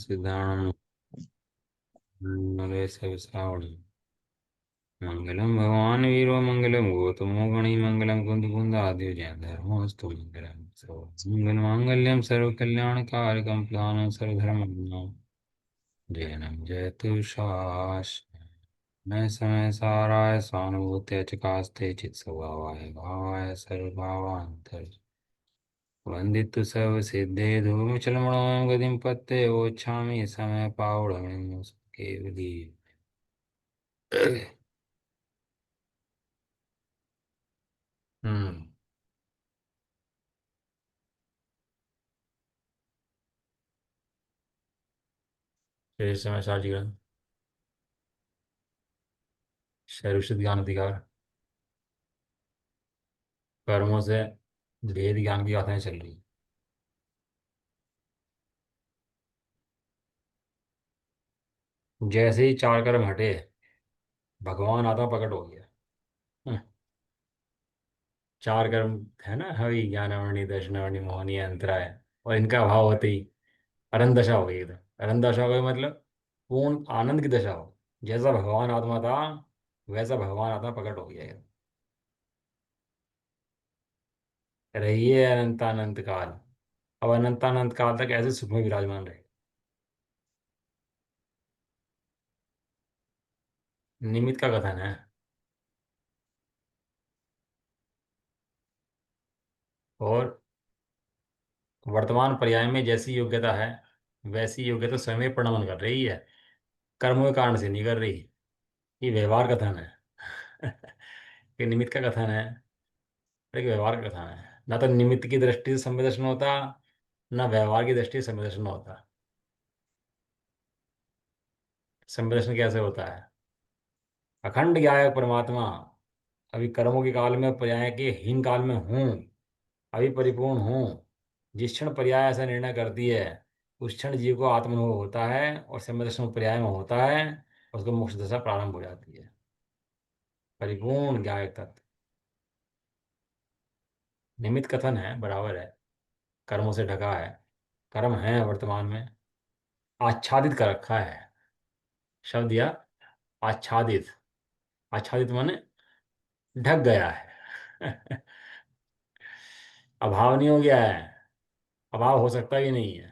सिद्धाणं नरेश श्रावण मंगलम भगवान वीरो मंगलम गौतमो गणि मंगलम कुंद कुंद आदि जय धर्मोस्तु मंगलम मंगल मांगल्यम सर्व कल्याण कारकम प्लानं सर्वधर्म जयनम जयतु शास्त्रम मैं समय साराय स्वानुभूत्य चकास्ते चित स्वभावाय भावाय सर्वभावांतर वंदितु सब सिद्धे धूमचलमणो गतिम पत्ते ओछामि समय पावड़मि केवली। हम्म। फिर समय सार जी शैरुषित ज्ञान अधिकार कर्मों से भेद ज्ञान की गाथाएं चल रही। जैसे ही चार कर्म हटे भगवान आता प्रकट हो गया। हम्म, चार कर्म है ना, हवि ज्ञानावरणी दर्शनावरणी मोहनी अंतराय, और इनका अभाव होते ही अरंत दशा हो गई एकदम। अरंत दशा हो गई मतलब पूर्ण आनंद की दशा हो। जैसा भगवान आत्मा था वैसा भगवान आत्मा प्रकट हो गया एकदम। रहिए अनंतानंत काल। अब अनंतानंत काल तक ऐसे सुख में विराजमान रहे। निमित्त का कथन है। और वर्तमान पर्याय में जैसी योग्यता है वैसी योग्यता स्वयं ही परिणमन कर रही है। कर्मों के कारण से नहीं कर रही। ये व्यवहार कथन है। ये निमित्त का कथन है। एक व्यवहार का कथन है। ना तो निमित्त की दृष्टि से सम्य दर्शन होता, ना व्यवहार की दृष्टि से सम्य दर्शन होता। सम्य दर्शन कैसे होता है? अखंड ज्ञायक परमात्मा अभी कर्मों के काल में पर्याय के हीन काल में हूँ, अभी परिपूर्ण हूँ। जिस क्षण पर्याय ऐसा निर्णय करती है उस क्षण जीव को आत्मअनुभव होता है और सम्य दर्शन पर्याय में होता है। उसको मोक्ष दशा प्रारंभ हो जाती है। परिपूर्ण ज्ञायक तत्व। निमित्त कथन है बराबर है। कर्मों से ढका है। कर्म है वर्तमान में आच्छादित कर रखा है। शब्द दिया आच्छादित। आच्छादित माने ढक गया है। अभाव नहीं हो गया है। अभाव हो सकता ही नहीं है।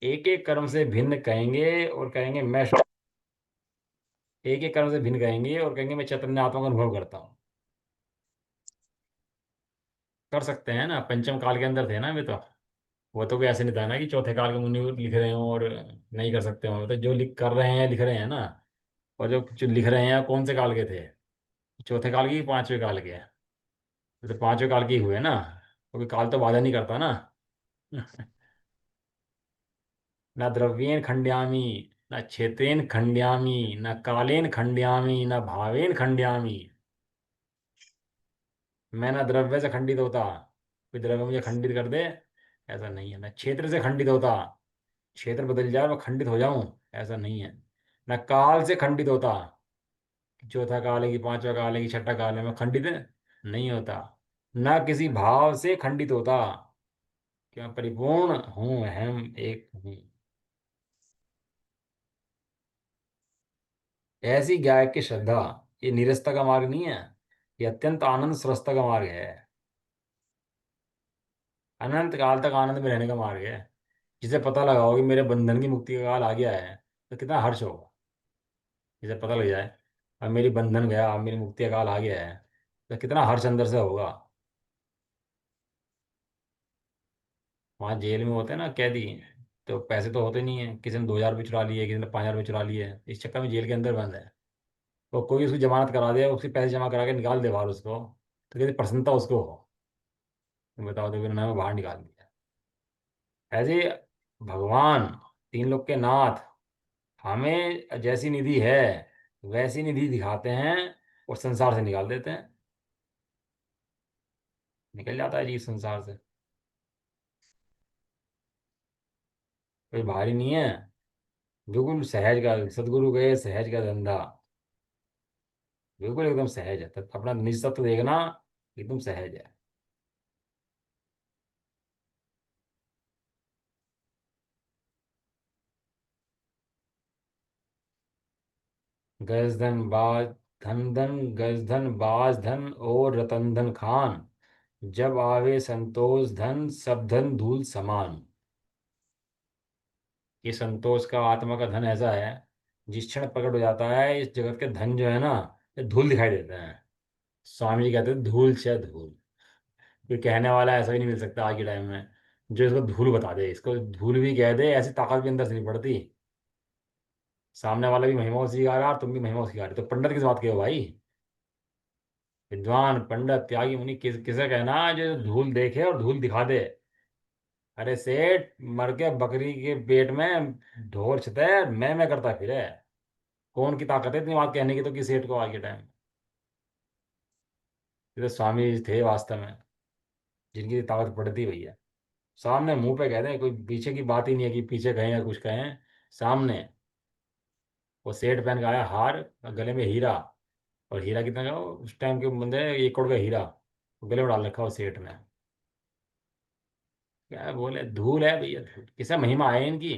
एक एक कर्म से भिन्न कहेंगे और कहेंगे मैं एक एक कर्म से भिन्न कहेंगे और कहेंगे मैं चैतन्य आत्मा का अनुभव करता हूँ। कर सकते हैं ना, पंचम काल के अंदर थे ना अभी तो। वो तो कोई ऐसे नहीं था ना कि चौथे काल के मुनि लिख रहे हो और नहीं कर सकते हो। तो जो लिख कर रहे हैं लिख रहे हैं ना। और जो जो लिख रहे हैं कौन से काल के थे? चौथे काल की कि पांचवें काल के? तो पांचवें काल के ही हुए ना, क्योंकि काल तो बाधा नहीं करता ना। न द्रव्येन खंड्यामी, न क्षेत्रेन खंड्यामी, न कालेन खंड्यामी, न भावेन खंड्यामी। मैं ना द्रव्य से खंडित होता, कोई द्रव्य मुझे खंडित कर दे ऐसा नहीं है। न क्षेत्र से खंडित होता, क्षेत्र बदल जाए मैं खंडित हो जाऊं ऐसा नहीं है। न काल से खंडित होता, चौथा काल है कि पांचवा काल है कि छठा काल है मैं खंडित नहीं होता। न किसी भाव से खंडित होता, कि मैं परिपूर्ण हूं, अहम एक हूं। ऐसी गाय की श्रद्धा, ये निरस्ता का मार्ग नहीं है। ये अत्यंत आनंद स्वस्थता का मार्ग है। अनंत काल तक आनंद में रहने का मार्ग है। जिसे पता लगाओ कि मेरे बंधन की मुक्ति का काल आ गया है तो कितना हर्ष होगा। जिसे पता लग जाए अब मेरी बंधन गया, अब मेरी मुक्ति का काल आ गया है, तो कितना हर्ष अंदर से होगा। वहाँ जेल में होते हैं ना कैदी, तो पैसे तो होते नहीं है। किसी ने 2,000 रुपये चुरा लिए, किसी ने 5,000 रुपये चुरा लिए, इस चक्कर में जेल के अंदर बंद है। तो कोई उसकी जमानत करा दे, उसके पैसे जमा करा के निकाल दे बाहर उसको, तो कितनी प्रसन्नता उसको हो। तुम बताओ तो फिर उन्होंने बाहर निकाल दिया। ऐसे भगवान तीन लोक के नाथ हमें जैसी निधि है वैसी निधि दिखाते हैं और संसार से निकाल देते हैं। निकल जाता है जी संसार से। कोई भारी नहीं है। बिल्कुल सहज का सदगुरु गए सहज का धंधा। बिल्कुल एकदम सहज है। अपना निज तत्व देखना एकदम सहज है। गज धन बाज धन धन गज धन बाज धन और रतन धन खान, जब आवे संतोष धन सब धन धूल समान। ये संतोष का आत्मा का धन ऐसा है, जिस क्षण प्रकट हो जाता है इस जगत के धन जो है ना, ये धूल दिखाई देते हैं। स्वामी जी कहते हैं धूल से धूल। कोई कहने वाला ऐसा ही नहीं मिल सकता आज के टाइम में जो इसको धूल बता दे, इसको धूल भी कह दे, ऐसी ताकत भी अंदर से नहीं पड़ती। सामने वाला भी महिमा सिखा रहा और तुम भी महिमा सिखा रहे, तो पंडित किस बात के हो भाई? विद्वान पंडित त्यागी मुनि किसे कहना जो धूल देखे और धूल दिखा दे। अरे सेठ मर के बकरी के पेट में ढोर छिता है, मैं करता फिरे। कौन की ताकत है इतनी बात कहने की तो कि सेठ को आज के टाइम? ये तो स्वामी जी थे वास्तव में, जिनकी ताकत पड़ती भैया। सामने मुंह पे कहते हैं, कोई पीछे की बात ही नहीं है कि पीछे कहें या कुछ कहें। सामने वो सेठ पहन के आया हार और गले में हीरा। और हीरा कितना का उस टाइम के बंदे, 1 करोड़ का हीरा गले में डाल रखा वो सेठ ने। क्या बोले, धूल है भैया धूल, किसे महिमा है इनकी,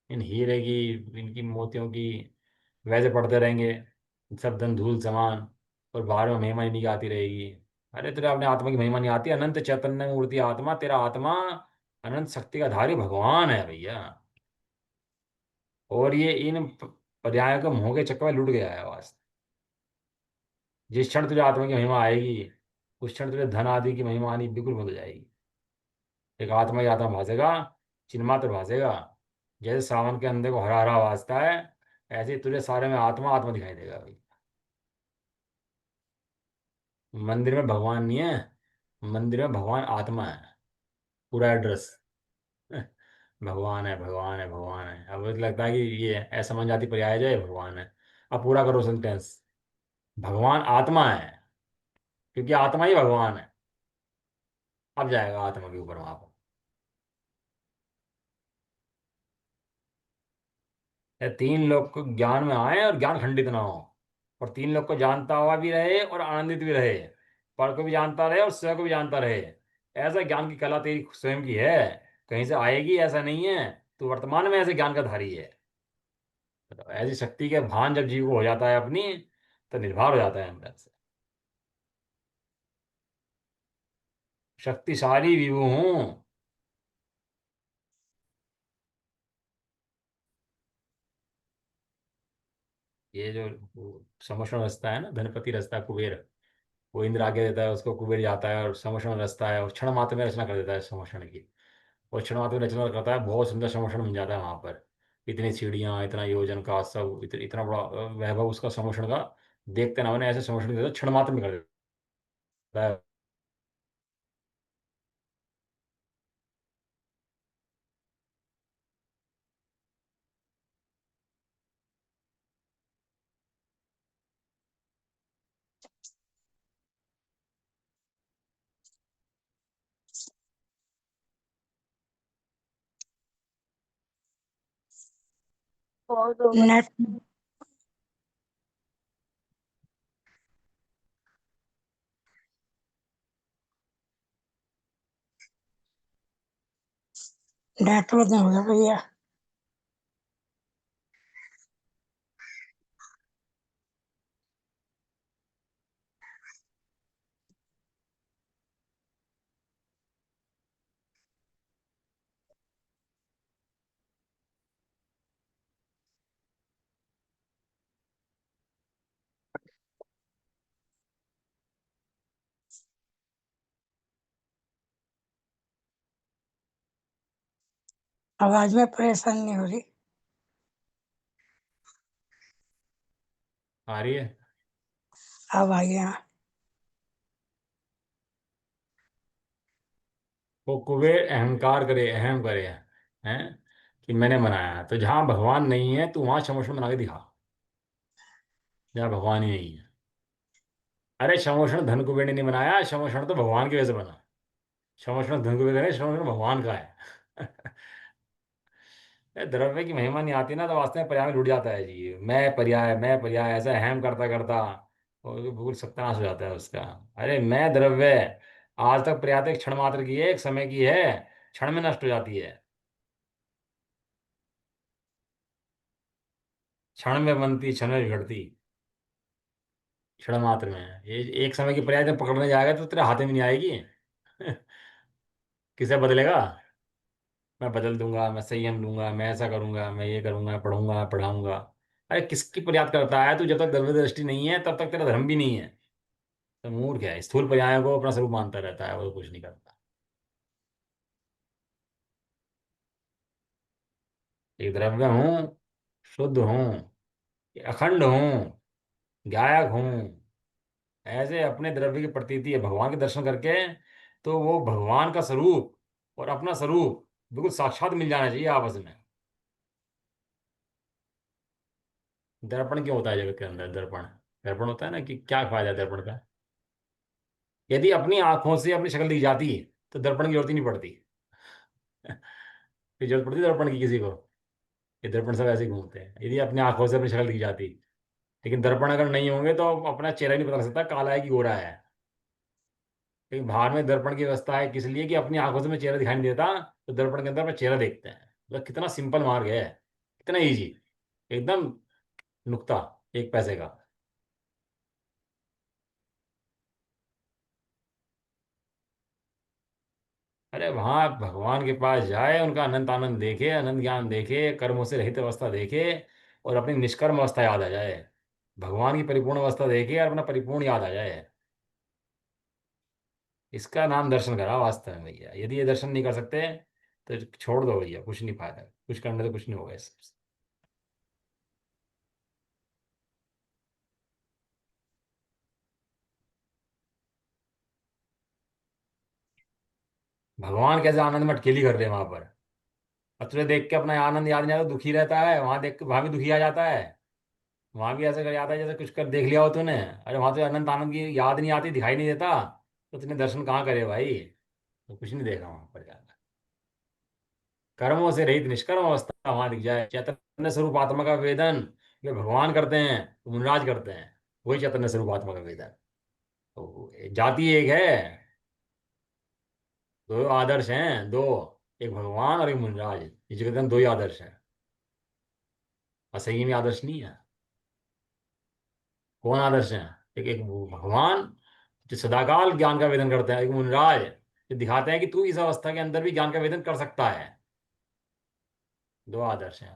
इन हीरे की, इनकी मोतियों की। वैसे पढ़ते रहेंगे सब धन धूल समान, और बाहर में महिमा इन्हीं की आती रहेगी। अरे तेरे अपने आत्मा की महिमा नहीं आती? अनंत चैतन्य मूर्ति आत्मा, तेरा आत्मा अनंत शक्ति का धारी भगवान है भैया। और ये इन पर्यायों के मोह के चक्कर में लुट गया है वास्तव। जिस क्षण तुझे आत्मा की महिमा आएगी, उस क्षण तुझे धन आदि की महिमा आनी बिल्कुल बंद हो जाएगी। एक आत्मा ही आत्मा भासेगा, चिन्मात्र भासेगा। जैसे सावन के अंधे को हरा हरा भासता है, ऐसे ही तुझे सारे में आत्मा आत्मा दिखाई देगा भाई। मंदिर में भगवान नहीं है, मंदिर में भगवान आत्मा है। पूरा एड्रेस भगवान है भगवान है भगवान है। अब मुझे लगता है कि ये असमझ जाति पर्याय जाए भगवान है। अब पूरा करो सेंटेंस, भगवान आत्मा है, क्योंकि आत्मा ही भगवान है। अब जाएगा आत्मा के ऊपर वहां पर। ये तीन लोग को ज्ञान में आए और ज्ञान खंडित ना हो, और तीन लोग को जानता हुआ भी रहे और आनंदित भी रहे। पर को भी जानता रहे और स्वयं को भी जानता रहे। ऐसा ज्ञान की कला तेरी स्वयं की है, कहीं से आएगी ऐसा नहीं है। तू वर्तमान में ऐसे ज्ञान का धारी है। तो ऐसी शक्ति के भान जब जीव को हो जाता है अपनी, तो निर्भर हो जाता है अंदर से। शक्तिशाली विभु हूँ। ये जो समोषण रचता है ना, धनपति रचता है कुबेर, वो इंद्र आगे देता है उसको, कुबेर जाता है और समोषण रचता है और क्षण मात्र में रचना कर देता है समोषण की। और क्षण मात्र में रचना करता है, बहुत सुंदर समोषण बन जाता है वहां पर। इतनी सीढ़ियाँ, इतना योजन का सब, इतना बड़ा वैभव उसका समोषण का। देखते ना मैंने ऐसे समोषण देता है, क्षण मात्र में कर देता है। नेट नेटवर्क नहीं होगा भैया। आवाज में परेशानी नहीं हो रही। आ रही है। अब आ गया। वो कुबेर अहंकार करे, अहम करे हैं कि मैंने बनाया, तो जहां भगवान नहीं है तू वहां समोषण बना के दिखा, जहाँ भगवान ही नहीं है। अरे समोषण धन कुबेर ने नहीं बनाया, समोषण तो भगवान की वजह से बना। समोषण धन कुबेर का नहीं, समोषण भगवान का है ये द्रव्य की महिमा नहीं आती ना, तो वास्तव में पर्याय में लुट जाता है जी। मैं पर्याय ऐसा अहम करता करता और बिल्कुल सत्यानाश हो जाता है उसका। अरे मैं द्रव्य आज तक पर्याय तो एक क्षण मात्र की है, एक समय की है, क्षण में नष्ट हो जाती है। क्षण में बनती क्षण में बिगड़ती, क्षण मात्र में है। ये एक समय की पर्याय तुम पकड़ने जाएगा तो तेरे हाथ में नहीं आएगी। किसे बदलेगा? मैं बदल दूंगा, मैं संयम लूंगा, मैं ऐसा करूंगा, मैं ये करूंगा, पढ़ूंगा पढ़ाऊंगा। अरे किसकी पर याद करता है तू? जब तक धर्म दृष्टि नहीं है तब तक तेरा धर्म भी नहीं है। तो मूर्ख है, स्थूल पर्यायों को अपना स्वरूप मानता रहता है, वो कुछ नहीं करता। एक द्रव्य हूँ, शुद्ध हूँ, अखंड हूँ, गायक हूँ। ऐसे अपने द्रव्य की प्रतीति है भगवान के दर्शन करके। तो वो भगवान का स्वरूप और अपना स्वरूप बिल्कुल साक्षात मिल जाना चाहिए आपस में। दर्पण क्यों होता है जगत के अंदर? दर्पण दर्पण होता है ना, कि क्या फायदा है दर्पण का? यदि अपनी आंखों से अपनी शक्ल दी जाती तो दर्पण की जरूरत ही नहीं पड़ती। फिर जरूरत पड़ती दर्पण की किसी को? ये दर्पण सब ऐसे ही घूमते हैं। यदि अपनी आंखों से अपनी शक्ल दी जाती, लेकिन दर्पण अगर नहीं होंगे तो अपना चेहरा ही नहीं बता सकता काला है कि गोरा है। लेकिन बाहर में दर्पण की व्यवस्था है किस लिए? कि अपनी आंखों से में चेहरा दिखाई नहीं देता, तो दर्पण के अंदर अपना चेहरा देखते हैं। मतलब कितना सिंपल मार्ग है, कितना इजी, एकदम नुक्ता, एक पैसे का। अरे वहां भगवान के पास जाए, उनका अनंत आनंद देखे, अनंत ज्ञान देखे, कर्मों से रहित अवस्था देखे, और अपनी निष्कर्म अवस्था याद आ जाए। भगवान की परिपूर्ण अवस्था देखे और अपना परिपूर्ण याद आ जाए। इसका नाम दर्शन करा वास्तव में भैया। यदि ये दर्शन नहीं कर सकते तो छोड़ दो भैया, कुछ नहीं फायदा, कुछ करने से कुछ नहीं होगा इससे। भगवान कैसे आनंद में अटकेली कर रहे हैं वहां पर। और तुझे देख के अपना आनंद याद नहीं आता, दुखी रहता है। वहां देख के वहां भी दुखी आ जाता है। वहां भी ऐसा कर जाता है जैसे कुछ कर देख लिया हो तूने। अरे वहां तो अनंत आनंद की याद नहीं आती, दिखाई नहीं देता, तो तूने दर्शन कहाँ करे भाई? तो कुछ नहीं देखा वहां पर जाकर। कर्मों से रहित निष्कर्म अवस्था वहां दिख जाए, चैतन्य स्वरूप आत्मा का वेदन जो भगवान करते हैं, तो मुनराज करते हैं, वही चैतन्य स्वरूप आत्मा का वेदन। तो जाति एक है, दो आदर्श हैं, दो, एक भगवान और एक मुनराज। ये जगत में दो ही आदर्श हैं, असंयमी आदर्श नहीं है। कौन आदर्श हैं? एक एक वो भगवान जो सदाकाल ज्ञान का वेदन करते हैं, एक मुनराज जो दिखाते हैं कि तू इस अवस्था के अंदर भी ज्ञान का वेदन कर सकता है। दो आदर्श हैं।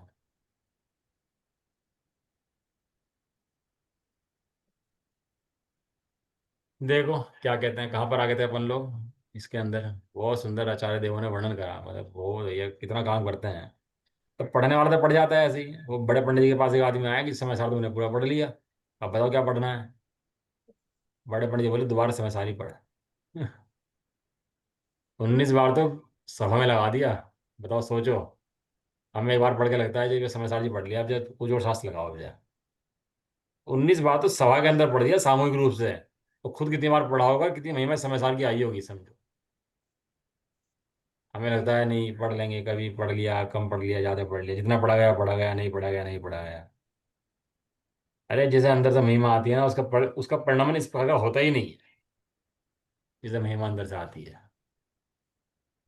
देखो क्या कहते हैं, कहाँ पर आ गए थे अपन लोग इसके अंदर। बहुत सुंदर आचार्य देवों ने वर्णन करा, मतलब वो ये कितना काम करते हैं। तो पढ़ने वाला तो पढ़ जाता है ऐसे ही। वो बड़े पंडित जी के पास एक आदमी आया कि समय सार तुमने पूरा पढ़ लिया, अब बताओ क्या पढ़ना है। बड़े पंडित जी बोले दोबारा समय सार ही पढ़। 19 बार तो सभा में लगा दिया। बताओ सोचो। हमें एक बार पढ़ के लगता है जी समय सार जी पढ़ लिया, अब जब कुछ और शास्त्र लगाओ भैया। 19 बार तो सभा के अंदर पढ़ दिया सामूहिक रूप से। तो खुद कितनी बार पढ़ा होगा, कितनी महिमा समय सार की आई होगी समझो। हमें लगता है नहीं पढ़ लेंगे, कभी पढ़ लिया, कम पढ़ लिया, ज़्यादा पढ़ लिया, जितना पढ़ा गया, नहीं पढ़ा गया, नहीं पढ़ा गया। अरे जैसे अंदर से महिमा आती है ना, उसका परिणाम इस प्रकार का होता ही नहीं है। जैसे महिमा अंदर से आती है।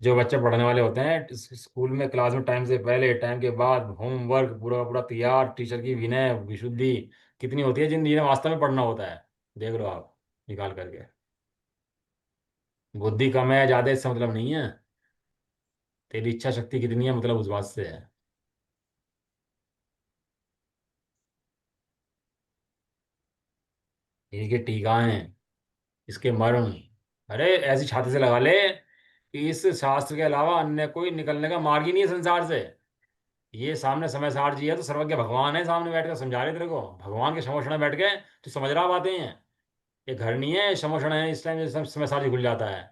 जो बच्चे पढ़ने वाले होते हैं स्कूल में, क्लास में टाइम से पहले टाइम के बाद होमवर्क पूरा का पूरा तैयार, टीचर की विनय विशुद्धि कितनी होती है, जिन जिन्हें वास्तव में पढ़ना होता है। देख लो आप निकाल करके। बुद्धि कम है ज्यादा इससे मतलब नहीं है। तेरी इच्छा शक्ति कितनी है मतलब उस बात से है। इनकी टीकाएं, इसके मर्म, अरे ऐसी छाती से लगा ले कि इस शास्त्र के अलावा अन्य कोई निकलने का मार्ग ही नहीं है संसार से। ये सामने समय सार जी है तो सर्वज्ञ भगवान है, सामने बैठ कर समझा रहे तेरे को, भगवान के समोषण में बैठ के तो समझ रहा बातें हैं। ये घर नहीं है समोषण है, इस टाइम समय सार जी खुल जाता है।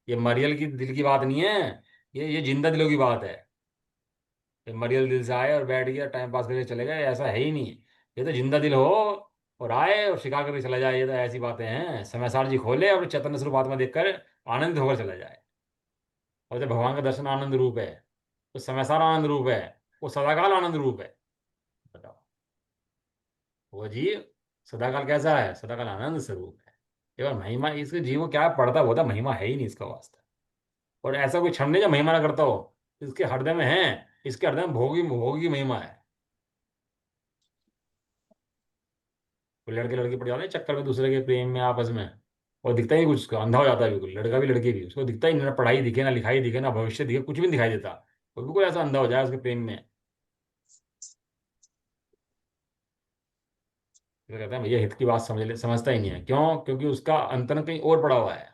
ये मरियल की दिल की बात नहीं है, ये जिंदा दिलों की बात है। ये मरियल दिल से आए और बैठ गया टाइम पास करके चले गए, ऐसा है ही नहीं। ये तो जिंदा दिल हो और आए और शिकार करके चला जाए, ये तो ऐसी बातें हैं। समय सार जी खोले और चैतन्य स्वरूप आत्मा देखकर आनंदित होकर चला जाए। और जब भगवान का दर्शन आनंद रूप है, तो समय सार आनंद रूप है, वो सदाकाल आनंद रूप है। बताओ। वो जीव सदाकाल कैसा है? सदाकाल आनंद स्वरूप है। केवल महिमा इसके जीव को क्या पड़ता है, होता महिमा है ही नहीं इसका वास्ता। और ऐसा कोई क्षण नहीं जो महिमा ना करता हो, इसके हृदय में है। इसके अर्थ में भोगी भोगी की महिमा है। वो लड़के लड़की पड़ जाते हैं चक्कर में दूसरे के प्रेम में आपस में, और दिखता ही नहीं कुछ, उसका अंधा हो जाता है बिल्कुल, लड़का भी लड़की भी, उसको दिखता ही नहीं, ना पढ़ाई दिखे, ना लिखाई दिखे, ना भविष्य दिखे, कुछ भी नहीं दिखाई देता। वो बिल्कुल ऐसा अंधा हो जाए उसके प्रेम में। तो कहते हैं भैया हित की बात समझता ही नहीं है। क्यों? क्योंकि उसका अंतरंग कहीं और पड़ा हुआ है।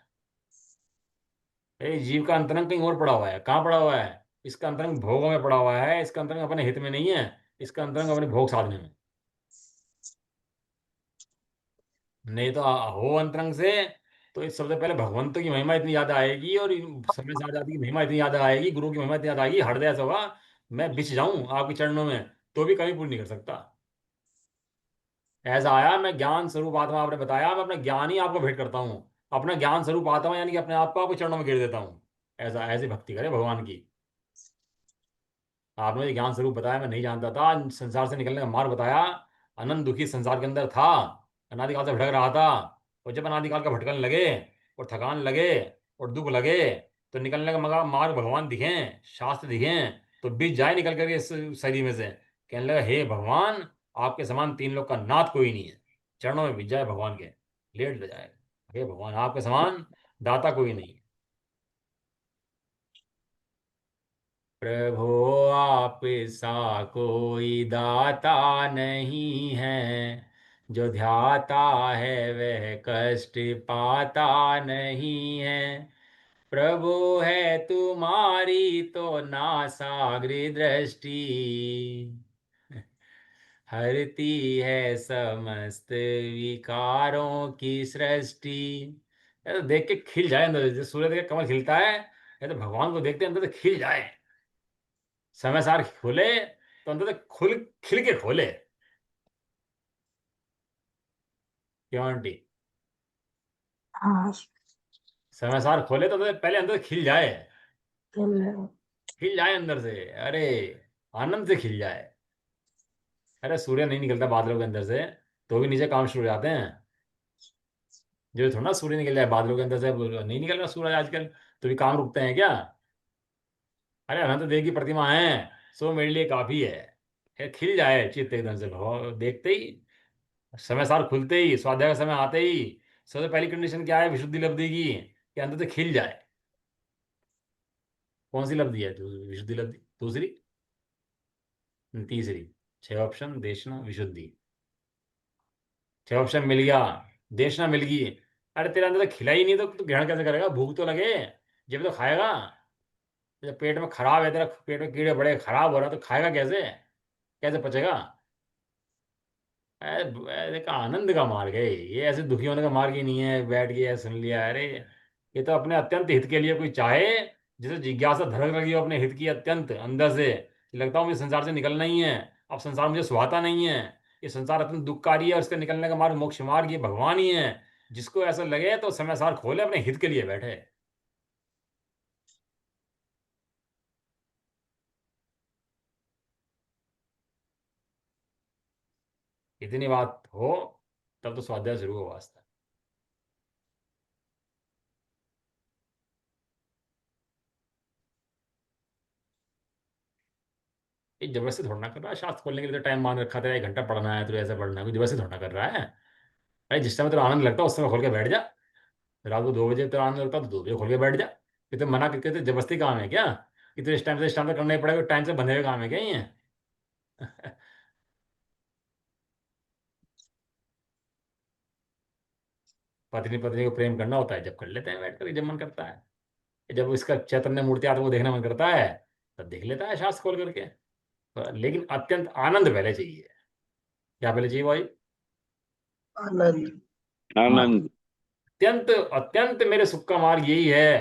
जीव का अंतरंग कहीं और पड़ा हुआ है। कहाँ पड़ा हुआ है? इसका अंतरंग भोगों में पड़ा हुआ है, इसका अंतरंग अपने हित में नहीं है, इसका अंतरंग अपने भोग साधने में। नहीं तो हो अंतरंग से, तो इस सबसे पहले भगवंत की महिमा इतनी ज्यादा आएगी, और समय साथ जाति की महिमा इतनी ज्यादा आएगी, गुरु की महिमा इतनी ज्यादा आएगी, हृदय ऐसा होगा मैं बिछ जाऊं आपके चरणों में तो भी कभी पूरी नहीं कर सकता। ऐसा आया, मैं ज्ञान स्वरूप आत्मा, आपने बताया, मैं अपना ज्ञान ही आपको भेंट करता हूँ। अपना ज्ञान स्वरूप आत्मा यानी कि अपने आप को आपके चरणों में गिर देता हूँ। ऐसा, ऐसी भक्ति करे भगवान की। आपने मुझे ज्ञान स्वरूप बताया, मैं नहीं जानता था, संसार से निकलने का मार्ग बताया। अनंत दुखी संसार के अंदर था, अनादिकाल से भटक रहा था। और जब अनादिकाल का भटकन लगे, और थकान लगे, और दुख लगे, तो निकलने का मार्ग भगवान दिखे, शास्त्र दिखे, तो बीच जाए निकल करके इस शरीर में से। कहने लगा, हे भगवान, आपके समान तीन लोग का नाथ कोई नहीं है। चरणों में बीच जाए भगवान के, लेट ले जाए। हे भगवान, आपके समान दाता कोई नहीं। प्रभो आप सा कोई दाता नहीं है, जो ध्याता है वह कष्ट पाता नहीं है। प्रभु है तुम्हारी तो नासाग्र दृष्टि, हरती है समस्त विकारों की सृष्टि। ये तो देख के खिल जाए अंदर से, जैसे सूर्य देख के कमल खिलता है, ये तो भगवान को देखते अंदर से खिल जाए। समय सार खोले तो अंदर से खुल खिल के खोले। क्यों आंटी? हाँ, समय सार खोले तो पहले अंदर से खिल जाए। चलो। खिल जाए अंदर से। अरे आनंद से खिल जाए। अरे सूर्य नहीं निकलता बादलों के अंदर से तो भी नीचे काम शुरू हो जाते हैं। जो थोड़ा ना सूर्य निकल जाए बादलों के अंदर से, नहीं निकल रहा सूरज आजकल, तो भी काम रुकते हैं क्या? अरे अनंत देव की प्रतिमा है, सो मेरे लिए काफी है। खिल जाए चित्त एकदम से देखते ही, समय सार खुलते ही, स्वाध्याय का समय आते ही, सबसे पहली कंडीशन क्या है विशुद्धि लब्धि की? कि अंदर से खिल जाए। कौन सी लब्धि है? विशुद्धि लब्धि। दूसरी? तीसरी? छह ऑप्शन, देशना, विशुद्धि। छह ऑप्शन मिल गया, देशना मिल गई। अरे तेरे अंदर तो खिला ही नहीं, तो ग्रहण कैसे करेगा? भूख तो लगे, जब तो खाएगा। जब पेट में खराब है, तेरा पेट में कीड़े बड़े खराब हो रहा, तो खाएगा कैसे? कैसे पचेगा? ऐसे का आनंद का मार्ग है ये, ऐसे दुखी होने का मार्ग ही नहीं है। बैठ गया सुन लिया, अरे ये तो अपने अत्यंत हित के लिए कोई चाहे, जिसे जिज्ञासा धड़क लगी हो अपने हित की अत्यंत अंदर से, कि लगता हूँ मुझे संसार से निकलना ही है, अब संसार मुझे सुहाता नहीं है, ये संसार अत्यंत दुखकारी है, और इसके निकलने का मार्ग मोक्ष मार्ग ये भगवान ही है। जिसको ऐसा लगे तो समय सार खोले, अपने हित के लिए बैठे। इतनी बात हो तब तो स्वाध्याय शुरू हो वास्ता। ये जबरदस्ती थोड़ा ना कर रहा है, शास्त्र खोलने के लिए तो टाइम मान रखा था, 1 घंटा पढ़ना है तो ऐसा पढ़ना है, कोई जबरदस्ती थोड़ा ना कर रहा है। भाई जिस समय तेरा आनंद लगता है उस समय खोल के बैठ जा। रात को 2 बजे तेरा आनंद लगता है तो 2 बजे खोल के बैठ जा। ये तो मना करके तो जबरदस्ती काम है क्या? कि तो इस टाइम से करना ही पड़ेगा, टाइम से बंधे हुए काम है क्या ये? पत्नी पत्नी को प्रेम करना होता है जब कर लेते हैं बैठ कर, जब मन करता है। जब इसका चैतन्य मूर्ति आत्मा को देखना मन करता है, तब देख लेता है शास्त्र खोल करके। लेकिन अत्यंत आनंद पहले चाहिए। क्या पहले चाहिए भाई? आनंद। हाँ। आनंद। अत्यंत अत्यंत मेरे सुख का मार्ग यही है।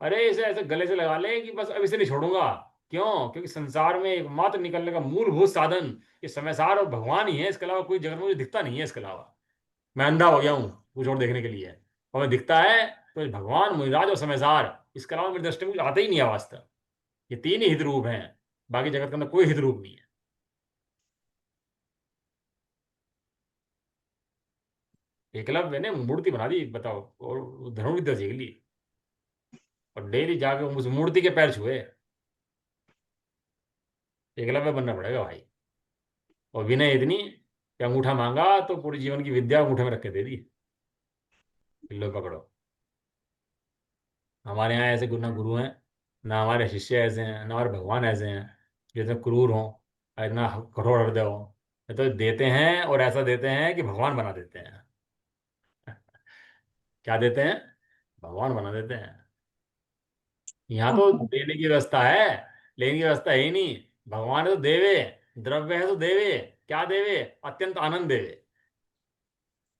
अरे इसे ऐसे गले से लगा ले कि बस अब इसे नहीं छोड़ूंगा। क्यों? क्योंकि संसार में एकमात्र निकलने का मूलभूत साधन ये समयसार और भगवान ही है। इसके अलावा कोई जगत में मुझे दिखता नहीं है। इसके अलावा मैं अंधा हो गया हूँ कुछ और देखने के लिए, और मैं दिखता है तो भगवान, मुनिराज और समयसार। इसके अलावा मेरी दृष्टि में कुछ आता ही नहीं है वास्तव। ये तीन ही हित रूप हैं, बाकी जगत के अंदर कोई हित रूप नहीं है। एकलव्य ने मूर्ति बना दी बताओ, और धनुर्विद्या सीख ली, और डेली जाके उस मूर्ति के पैर छुए। एकलव्य बनना पड़ेगा भाई। और विनय इतनी कि अंगूठा मांगा तो पूरी जीवन की विद्या अंगूठे में रख के दे दी। लो पकड़ो। हमारे यहाँ ऐसे गुरु ना गुरु हैं, ना हमारे शिष्य ऐसे हैं, ना हमारे भगवान ऐसे हैं जो इतने क्रूर हों और इतना कठोर हृदय हो। ये तो देते हैं और ऐसा देते हैं कि भगवान बना देते हैं। क्या देते हैं? भगवान बना देते हैं। यहाँ तो देने की व्यवस्था है, लेने की व्यवस्था है ही नहीं। भगवान है तो देवे, द्रव्य है तो देवे। क्या देवे? अत्यंत आनंद देवे।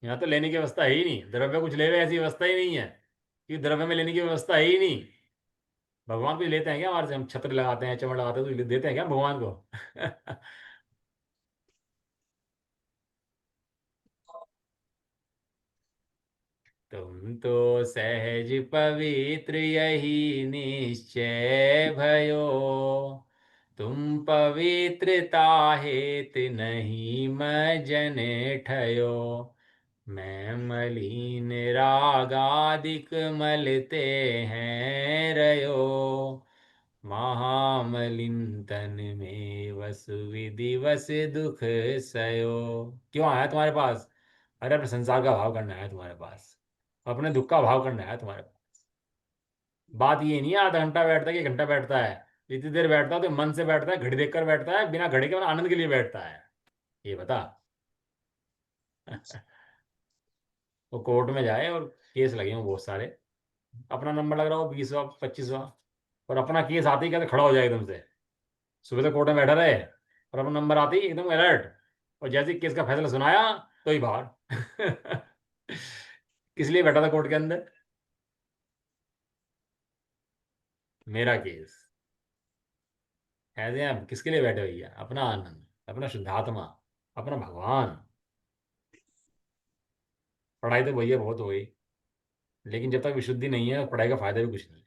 यहाँ तो लेने की व्यवस्था है ही नहीं, द्रव्य कुछ लेवे ऐसी व्यवस्था ही नहीं है, कि द्रव्य में लेने की व्यवस्था है ही नहीं। भगवान कुछ लेते हैं क्या हमारे से? हम छत्र लगाते हैं, चमड़ लगाते हैं, तो देते हैं क्या भगवान को? तुम तो सहज पवित्र यही निश्चय भयो, तुम पवित्रता हेत नहीं मजन ठयो, मैं मलिन रागादिक मलते हैं रयो, महामलिन तन में वसु विधि वस दुख सयो। क्यों आया तुम्हारे पास? अरे अपने संसार का भाव करना है तुम्हारे पास, अपने दुख का भाव करना है तुम्हारे पास। बात ये नहीं है आधा घंटा बैठता है कि घंटा बैठता है। जितनी देर बैठता है तो मन से बैठता है, घड़ी देखकर बैठता है, बिना घड़ी के मतलब आनंद के लिए बैठता है। ये बता। वो कोर्ट में जाए और केस लगे हों बहुत सारे, अपना नंबर लग रहा हो 20वां 25वां, और अपना केस आते ही कहते खड़ा हो जाए एकदम से। सुबह से कोर्ट में बैठा रहे और अपना नंबर आते ही एकदम अलर्ट, और जैसे ही केस का फैसला सुनाया तो ही बाहर। किस लिए बैठा था कोर्ट के अंदर? मेरा केस। ऐसे आप किसके लिए बैठे भैया? अपना आनंद, अपना शुद्धात्मा, अपना भगवान। पढ़ाई तो भैया बहुत हो गई, लेकिन जब तक विशुद्धि नहीं है पढ़ाई का फायदा भी कुछ नहीं।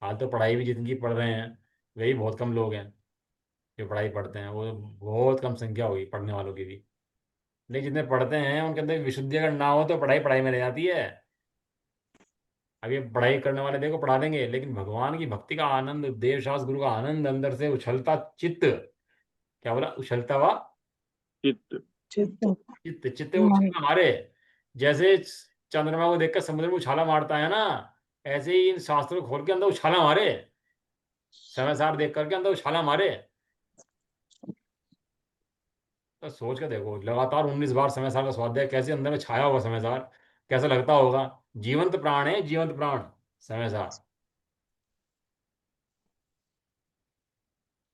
हाल तो पढ़ाई भी जितनी पढ़ रहे हैं वही बहुत कम लोग हैं जो पढ़ाई पढ़ते हैं, वो बहुत कम संख्या होगी पढ़ने वालों की भी। लेकिन जितने पढ़ते हैं उनके अंदर विशुद्धि अगर ना हो तो पढ़ाई पढ़ाई में रह जाती है। अब ये पढ़ाई करने वाले देखो पढ़ा देंगे, लेकिन भगवान की भक्ति का आनंद, देव शास्त्र गुरु का आनंद अंदर से उछलता चित्त, क्या बोला? उछलता हुआ चित्त। चित्त चित्त, चित्त मन। उछलना मारे। जैसे चंद्रमा को देखकर समुद्र में उछाला मारता है ना, ऐसे ही इन शास्त्रों को खोल के अंदर उछाला मारे। समय सार देख करके अंदर उछाला मारे। तो सोच के देखो, लगातार 19 बार समय सार का स्वाध्याय, कैसे अंदर में छाया होगा समय सार, कैसा लगता होगा। जीवंत प्राण है, जीवंत प्राण समय सार।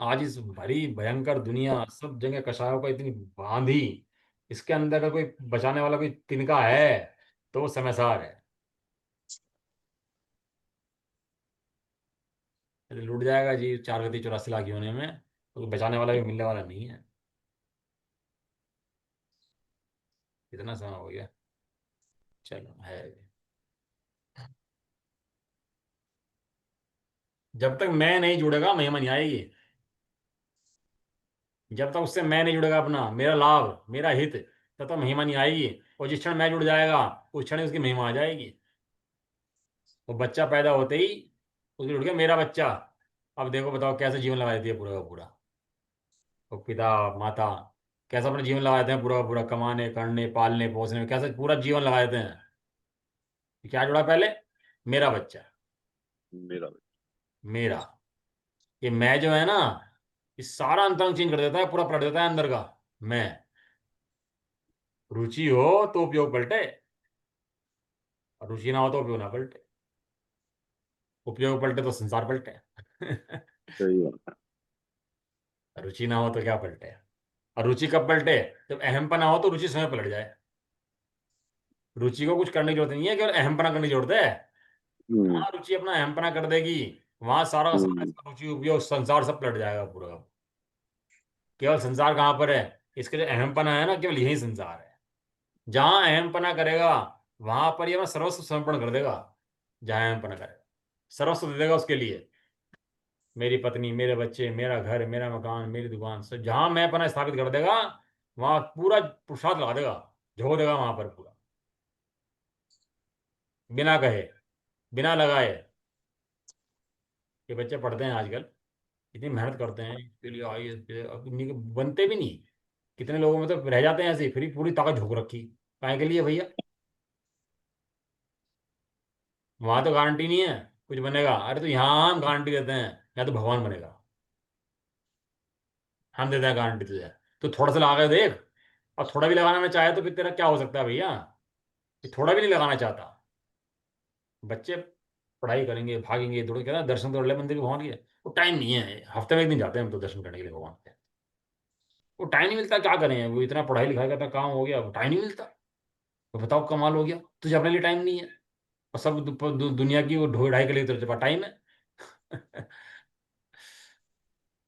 आज इस भरी भयंकर दुनिया, सब जगह कषायों को इतनी बांधी, इसके अंदर अगर कोई बचाने वाला कोई तिनका है तो वो समयसार है। यदि लूट जाएगा जी 4 गति 84 लाख होने में, तो कोई बचाने वाला भी मिलने वाला नहीं है। इतना समय हो गया। चलो है। जब तक मैं नहीं जुड़ेगा महिमा नहीं आएगी। जब तक उससे मैं नहीं जुड़ेगा, अपना मेरा लाभ मेरा हित, तब तक महिमा नहीं आएगी। और जिस क्षण मैं जुड़ जाएगा उस क्षण ही उसकी महिमा आ जाएगी। वो बच्चा पैदा होते ही उसको जुड़ गया मेरा बच्चा। अब देखो बताओ कैसे जीवन लगा देती है पूरा का पूरा। वो पिता माता कैसा अपना जीवन लगा देते हैं पूरा का पूरा, कमाने करने पालने पोसने में कैसे पूरा जीवन लगा देते हैं। क्या जुड़ा पहले? मेरा बच्चा। मेरा। मेरा, ये मैं जो है ना, ये सारा अंतरंग चेंज कर देता है, पूरा पलट देता है अंदर का। मैं, रुचि हो तो उपयोग पलटे, और रुचि ना हो तो उपयोग ना पलटे। उपयोग पलटे तो संसार पलटे। सही बात। रुचि ना हो तो क्या पलटे? और रुचि कब पलटे? जब अहमपना हो तो रुचि स्वयं पलट जाए। रुचि को कुछ करने की जरूरत नहीं है, केवल अहमपना करने की जरूरत है। हम्म। हाँ, रुचि अपना अहमपना कर देगी, वहां सारा हम्म। समाज का रुचि उपयोग संसार सब पलट जाएगा पूरा। केवल संसार कहाँ पर है? इसके जो अहमपना है ना, केवल यही संसार है। जहां अहमपना करेगा वहां पर ये अपना सर्वस्व समर्पण कर देगा। जहां अहमपना करेगा सर्वस्व दे देगा उसके लिए। मेरी पत्नी, मेरे बच्चे, मेरा घर, मेरा मकान, मेरी दुकान, सब जहां मैं अपना स्थापित कर देगा वहां पूरा पुरुषार्थ लगा देगा, झोंक देगा वहां पर पूरा, बिना कहे, बिना लगाए। ये बच्चे पढ़ते हैं आजकल, इतनी मेहनत करते हैं इसके लिए, आई अब बनते भी नहीं। कितने लोगों में तो रह जाते हैं ऐसे ही, फिर पूरी ताकत झोंक रखी काय के लिए भैया। वहां तो गारंटी नहीं है कुछ बनेगा, अरे तो यहाँ हम गारंटी देते हैं, या तो भगवान बनेगा, हम देते हैं गारंटी तुझे। तो थोड़ा सा लगा के देख, और थोड़ा भी लगाना में चाहे तो फिर तेरा क्या हो सकता है भैया, कि थोड़ा भी नहीं लगाना चाहता। बच्चे पढ़ाई करेंगे, भागेंगे, दौड़ के ना दर्शन कर ले मंदिर के, भगवान के, वो टाइम नहीं है। हफ्ते में एक दिन जाते हैं हम तो दर्शन करने के लिए भगवान के। वो टाइम नहीं मिलता, क्या करें, वो इतना पढ़ाई लिखाई का इतना काम हो गया, वो टाइम नहीं मिलता। तो बताओ कमाल हो गया, तुझे अपने लिए टाइम नहीं है, और सब दुनिया की वो ढोई ढाई के लिए तेरे पास टाइम है।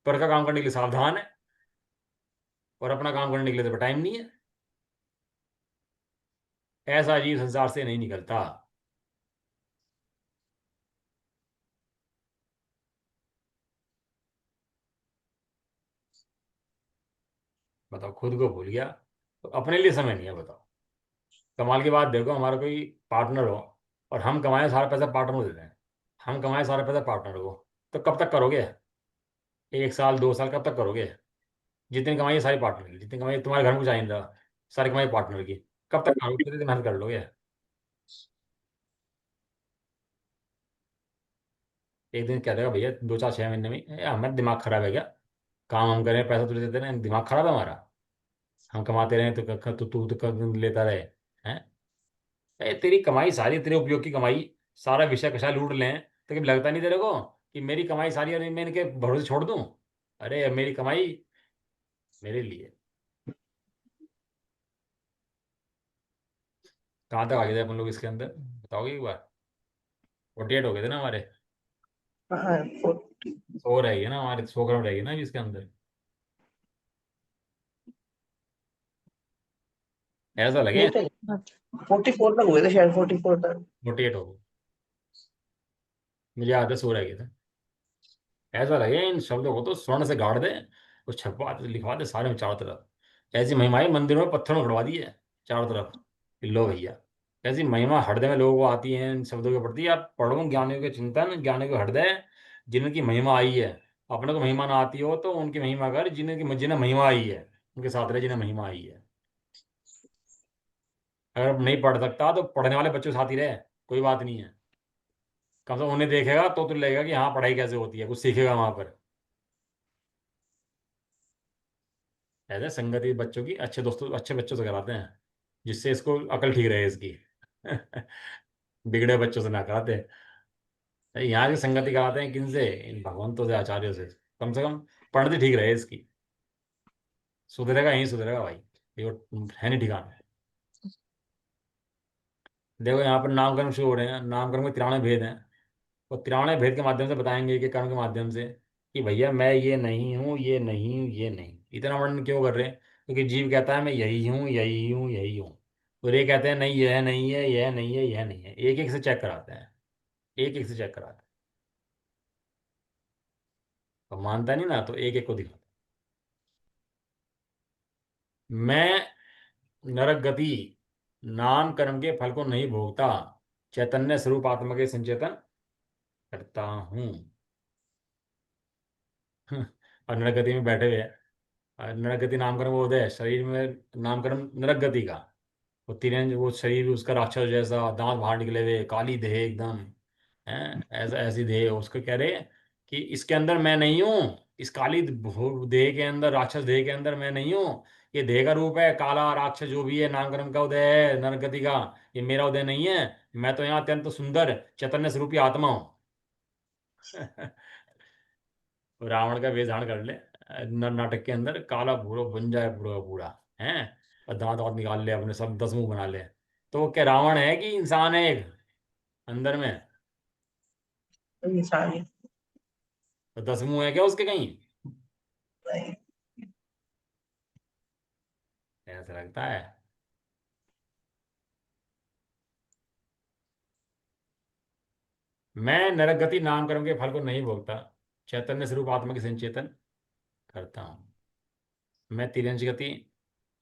पर का काम करने के लिए सावधान है, और अपना काम करने के लिए तेरे पास टाइम नहीं है। ऐसा अजीब संसार से नहीं निकलता। बताओ, खुद को भूल गया तो अपने लिए समय नहीं है, बताओ। कमाल की बात देखो, हमारा कोई पार्टनर हो, और हम कमाए सारा पैसा पार्टनर को देते हैं। हम कमाए सारा पैसा पार्टनर को, तो कब तक करोगे? 1 साल 2 साल कब तक करोगे? जितनी कमाई है सारी पार्टनर की, जितनी कमाई तुम्हारे घर में चाहिए था, सारी कमाई पार्टनर की। कब तक करोगे, कितने दिन मेहनत कर लोगे? एक दिन कह देगा भैया 2 4 6 महीने में, हमारा दिमाग खराब है क्या? काम हम करें, पैसा तुझे देते रहे, दिमाग खराब है हमारा? हम कमाते रहे तो तू तो लेता रहे हैं। तेरी कमाई सारी, तेरे उपयोग की कमाई, सारा विषय कषा लूट लें, तो कभी लगता नहीं तेरे को कि मेरी कमाई सारी और मैं इनके भरोसे छोड़ दूं? अरे मेरी कमाई मेरे लिए। कहाँ तक आगे थे अपन लोग इसके अंदर, बताओगे एक बार? 48 हो गए थे ना हमारे। हाँ 40। 100 रहेगी ना हमारे, 100 करोड़ रहेगी ना अभी इसके अंदर। ऐसा लगे। लेट है। 44 तक हुए थे शायद, 44 तक। 48 हो गए, मुझे याद है 100 रह गए थे। ऐसा लगे इन शब्दों को तो स्वर्ण से गाड़ दे, कुछ छपवा दे, लिखवा दे सारे में चारों तरफ। ऐसी महिमाएं मंदिरों में पत्थरों में गड़वा दी है चारों तरफ, कि लो भैया। ऐसी महिमा हृदय में लोगों को आती है इन शब्दों के प्रति। आप पढ़ो ज्ञानियों के चिंतन, ज्ञानियों के हृदय, जिनकी महिमा आई है। अपने को महिमा ना आती हो तो उनकी महिमा कर, जिन्हें महिमा आई है, उनके साथ रहे जिन्हें महिमा आई है। अगर नहीं पढ़ सकता तो पढ़ने वाले बच्चों के साथ ही रहे, कोई बात नहीं है। कम से कम उन्हें देखेगा तो लगेगा कि हाँ पढ़ाई कैसे होती है, कुछ सीखेगा वहां पर। ऐसे संगति बच्चों की अच्छे दोस्तों, अच्छे बच्चों से कराते हैं, जिससे इसको अकल ठीक रहे इसकी। बिगड़े बच्चों से ना कराते। यहाँ की संगति कराते हैं किनसे? इन भगवंतों से, आचार्यों से। कम से कम पढ़ती ठीक रहे इसकी। सुधरेगा यहीं सुधरेगा भाई, ये वो है नहीं ठिकाना। देखो यहाँ पर नामकर्म शुरू हो रहे हैं, नामकर्म के 93 भेद हैं। वो 93 भेद के माध्यम से बताएंगे, कि कर्म के माध्यम से, कि भैया मैं ये नहीं हूँ, ये नहीं हूँ, ये नहीं। इतना वर्णन क्यों कर रहे हैं? क्योंकि जीव कहता है मैं यही हूँ, यही हूँ, यही हूँ। और ये कहते हैं नहीं, यह नहीं है, यह नहीं है, यह नहीं है। एक एक से चेक कराते हैं, एक एक से चेक कराते हैं। तो मानता नहीं ना, तो एक एक को दिखाता। मैं नरक गति नाम कर्म के फल को नहीं भोगता, चैतन्य स्वरूप आत्मा के संचेतन करता हूँ। और नरक गति में बैठे हुए हैं। नरक गति नामकरण वो होता है शरीर में, नामकरण नरक गति का। वो तिरंज, वो शरीर उसका राक्षस जैसा, दांत बाहर निकले हुए, काली देह एकदम है। ऐसा ऐसी देह, उसको कह रहे कि इसके अंदर मैं नहीं हूँ। इस काली देह के अंदर, राक्षस देह के अंदर मैं नहीं हूँ। ये देह का रूप है, काला राक्षस जो भी है, नामकरण का उदय है नरक गति का। ये मेरा उदय नहीं है। मैं तो यहाँ अत्यंत सुंदर चैतन्य स्वरूपी आत्मा हूँ। रावण का वेश धारण कर ले, नाटक के अंदर काला भूरा बन जाए, पूरा पूरा है, और दांत वांत निकाल ले अपने, सब 10 मुंह बना ले। तो वो क्या रावण है कि इंसान है एक अंदर में? इंसान ही। तो 10 मुंह है क्या उसके कहीं? नहीं। ऐसा लगता है। मैं नरक गति नाम कर्म के फल को नहीं भोगता, चैतन्य स्वरूप आत्मा की संचेतन करता हूँ। मैं तिरंज गति